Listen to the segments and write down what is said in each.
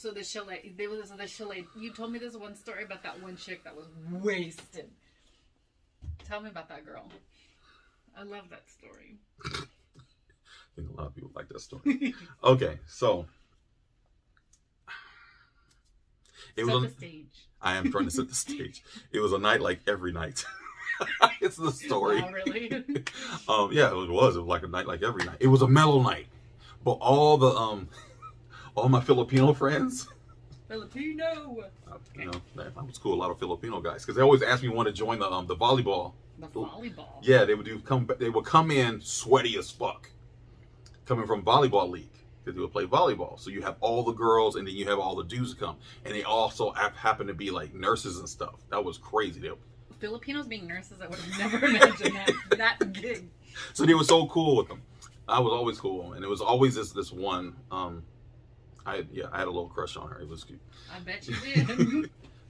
So the chalet, there was the chalet. You told me this one story about that one chick that was wasted. Tell me about that girl. I love that story. I think a lot of people like that story. Okay, so Set the stage. I am trying to set the stage. It was a night like every night. It's the story. Oh, really? Yeah, it was. It was like a night like every night. It was a mellow night, but all my Filipino friends. Filipino. You know, I was cool. A lot of Filipino guys because they always asked me want to join the volleyball. The volleyball. Yeah, they would come in sweaty as fuck, coming from volleyball league because they would play volleyball. So you have all the girls and then you have all the dudes come, and they also happen to be like nurses and stuff. That was crazy. Filipinos being nurses, I would have never imagined that gig. So they were so cool with them. I was always cool, and it was always this one. I had a little crush on her. It was cute. I bet you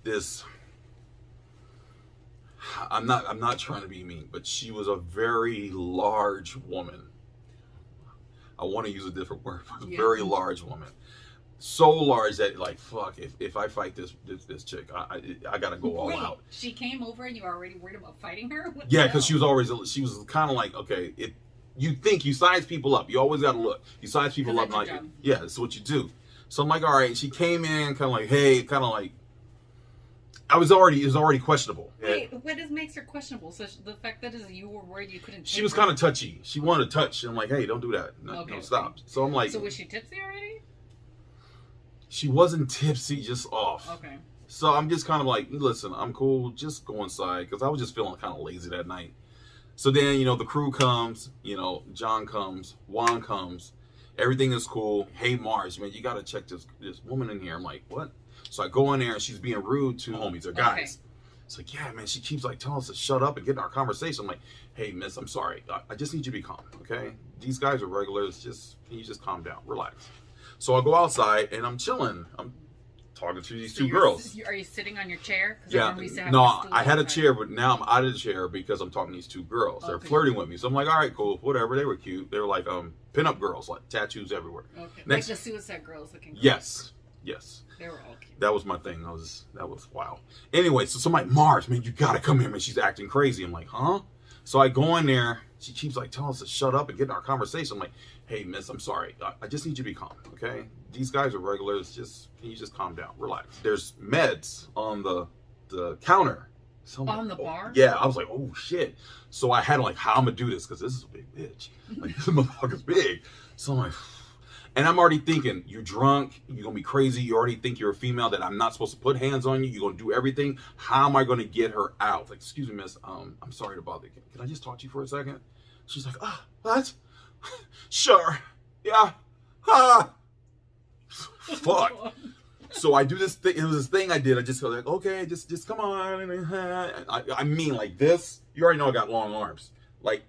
did. I'm not trying to be mean, but she was a very large woman. I want to use a different word. But very large woman. So large that like fuck, if I fight this chick, I gotta go all out. She came over and you were already worried about fighting her? Yeah, because she was kind of like, okay, you think you size people up. You always gotta look. You size people up, like yeah, that's what you do. So I'm like, all right. She came in kind of like, hey, kind of like. It was already questionable. Wait, what makes her questionable? So the fact that you were worried you couldn't. She was kind of touchy. She wanted to touch. I'm like, hey, don't do that. No, stop. So I'm like. So was she tipsy already? She wasn't tipsy, just off. Okay. So I'm just kind of like, listen, I'm cool. Just go inside because I was just feeling kind of lazy that night. So then, the crew comes. John comes. Juan comes. Everything is cool. Hey, Mars, man, you got to check this woman in here. I'm like, what? So I go in there and she's being rude to homies or guys. Okay. It's like, yeah, man, she keeps like telling us to shut up and get in our conversation. I'm like, hey, miss, I'm sorry. I just need you to be calm, okay? These guys are regulars. Can you just calm down? Relax. So I go outside and I'm chilling. I'm talking to these two girls. Are you sitting on your chair? Yeah. No, I had a chair, but now I'm out of the chair because I'm talking to these two girls. They're flirting with me. So I'm like, all right, cool, whatever. They were cute. They were like pinup girls, like tattoos everywhere. Okay. Like the Suicide Girls looking girls. Yes. They were all cute. That was my thing. That was wow. Anyway, so somebody, Mars, man, you gotta come here, man. She's acting crazy. I'm like, huh? So I go in there. She keeps like telling us to shut up and get in our conversation. I'm like, hey, miss, I'm sorry. I just need you to be calm, okay? These guys are regulars. Can you just calm down? Relax. There's meds on the counter. On the bar? Yeah, I was like, oh shit. So I had like, how I'm gonna do this? Because this is a big bitch. Like this motherfucker's big. So I'm like, and I'm already thinking, you're drunk, you're gonna be crazy, you already think you're a female, that I'm not supposed to put hands on you, you're gonna do everything. How am I gonna get her out? Like, excuse me, miss, I'm sorry to bother you. Can I just talk to you for a second? She's like, what? Sure. Yeah. Fuck. So I do this thing. It was this thing I did. I just go like, okay, just come on. I mean, like this. You already know I got long arms. Like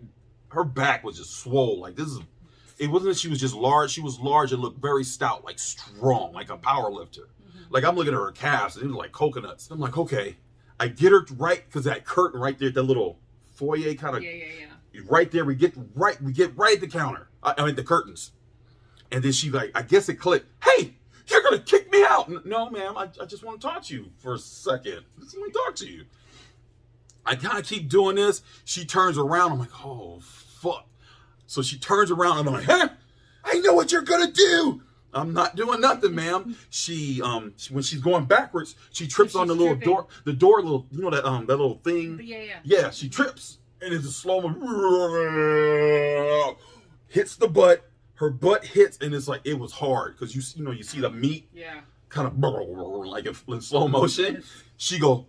her back was just swole. Like this is. It wasn't that she was just large. She was large and looked very stout, like strong, like a power lifter. Mm-hmm. Like I'm looking at her calves and it was like coconuts. I'm like, okay. I get her right because that curtain right there, that little foyer kind of. Yeah. Right there, we get right at the counter. I mean the curtains. And then she like, I guess it clicked. Hey, you're gonna kick me out. No, ma'am, I just want to talk to you for a second. I just want to talk to you. I kind of keep doing this. She turns around. I'm like, oh, fuck. So she turns around and I'm like, hey, I know what you're gonna do. I'm not doing nothing, ma'am. She when she's going backwards, she trips on the little door, little, that little thing. Yeah, she trips. And it's a slow mo. Hits the butt. Her butt hits, and it's like it was hard because you see the meat, kind of like in slow motion. She goes,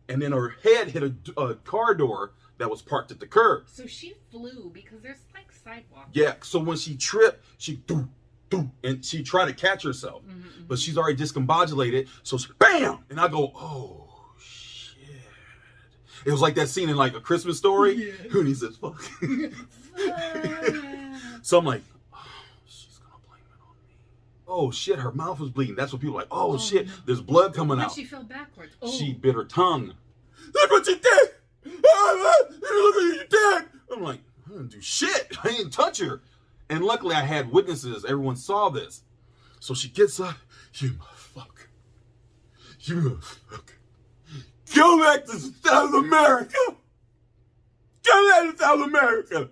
and then her head hit a car door that was parked at the curb. So she flew because there's like sidewalks. Yeah. So when she tripped, she and she tried to catch herself, but she's already discombobulated. So she, bam, and I go, oh. It was like that scene in like A Christmas Story. When he says, fuck. So I'm like, oh, she's going to blame it on me. Oh, shit, her mouth was bleeding. That's what people are like, oh shit, there's blood coming out. She fell backwards. She bit her tongue. Look what you did. Look what you did. I'm like, I didn't do shit. I didn't touch her. And luckily I had witnesses. Everyone saw this. So she gets up. You motherfucker. You motherfucker. Go back to South America. Go back to South America.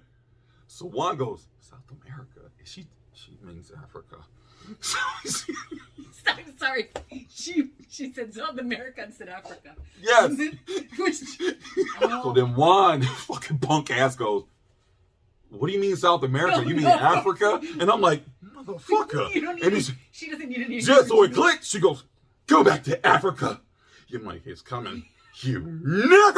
So Juan goes, South America? She means Africa. Sorry. She said South America instead of Africa. Yes. Oh. So then Juan, fucking punk ass, goes, what do you mean South America? You mean Africa? And I'm like, motherfucker. You don't And need, he's, she doesn't need any. just so it clicks, she goes, go back to Africa. You're like, it's coming. You nigger.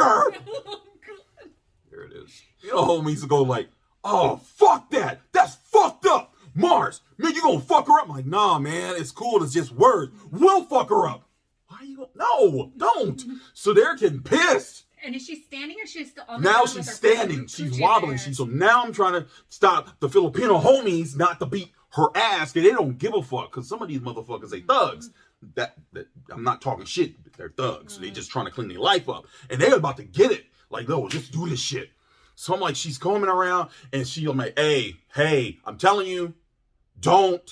Oh, God. There it is. You know, homies go like, oh, fuck that. That's fucked up. Mars, man, you gonna fuck her up? I'm like, nah, man, it's cool. It's just words. We'll fuck her up. Why are you going? No, don't. So they're getting pissed. And is she standing or she's still on the Now ground she's with her standing. coochie She's in wobbling. the air? So now I'm trying to stop the Filipino homies not to beat her ass because they don't give a fuck. Because some of these motherfuckers, they thugs. That I'm not talking shit. They're thugs. They just trying to clean their life up. And they're about to get it. Like, no, just do this shit. So I'm like, she's coming around and I'm like, hey, I'm telling you, don't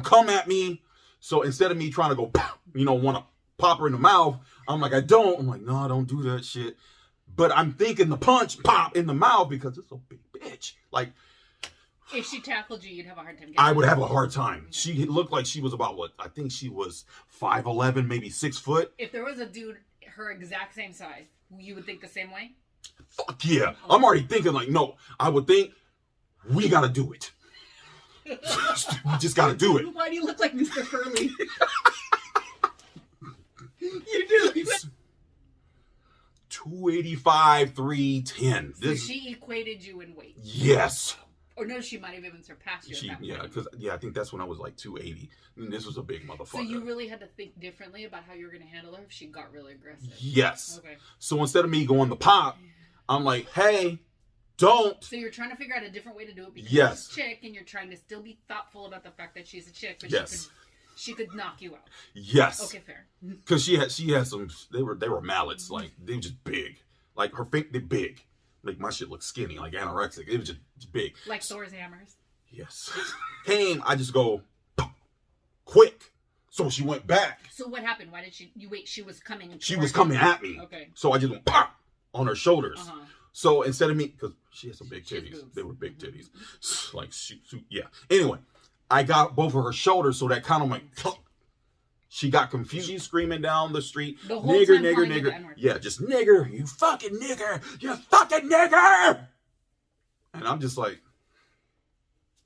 come at me. So instead of me trying to go, want to pop her in the mouth, I'm like, I'm like, no, don't do that shit. But I'm thinking the punch pop in the mouth because it's a big bitch. Like, if she tackled you, you'd have a hard time getting I would her. have a hard time. She looked like she was about what? I think she was 5'11", maybe 6 foot. If there was a dude her exact same size, you would think the same way? Fuck yeah. I'm already thinking like, no, I would think we got to do it. We just got to do it. Why do you look like Mr. Furley? You do. 285, 310. So she equated you in weight. Yes. Or no, she might have even surpassed you at that point. I think that's when I was like 280. And this was a big motherfucker. So you really had to think differently about how you were going to handle her if she got really aggressive. Yes. Okay. So instead of me going the pop, I'm like, hey, don't. So you're trying to figure out a different way to do it because Yes. she's a chick and you're trying to still be thoughtful about the fact that she's a chick, but Yes. she could knock you out. Yes. Okay, fair. Because she had some, they were mallets. Like, they were just big. Like, her feet, they're big. Like, my shit looked skinny, like anorexic. It was just big. Like Thor's hammers. Yes. Came, I just go, quick. So she went back. So what happened? Why did she was coming. She was coming at me. Okay. So I just went pop on her shoulders. Uh-huh. So instead of me, because she had some big She has titties. boobs. They were big titties. Like, yeah. Anyway, I got both of her shoulders, so that kind of like, she got confused. She's screaming down the street, The whole nigger, time nigger, calling you the nigger. N-word. Yeah, just nigger, you fucking nigger, you fucking nigger. And I'm just like,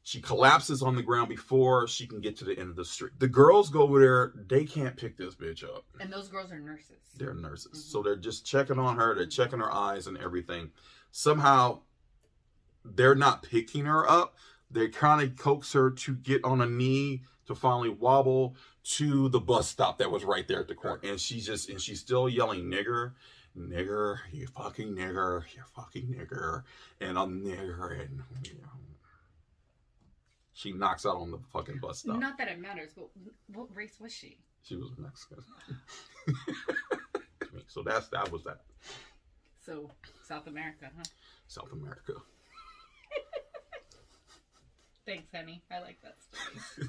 she collapses on the ground before she can get to the end of the street. The girls go over there, they can't pick this bitch up. And those girls are nurses. They're nurses. So they're just checking on her. They're checking her eyes and everything. Somehow, they're not picking her up. They kind of coax her to get on a knee to finally wobble to the bus stop that was right there at the corner. And she's still yelling, nigger, nigger, you fucking nigger, you fucking nigger. And I'm nigger. And, she knocks out on the fucking bus stop. Not that it matters, but what race was she? She was Mexican. So that was that. So, South America, huh? South America. Thanks, honey. I like that story.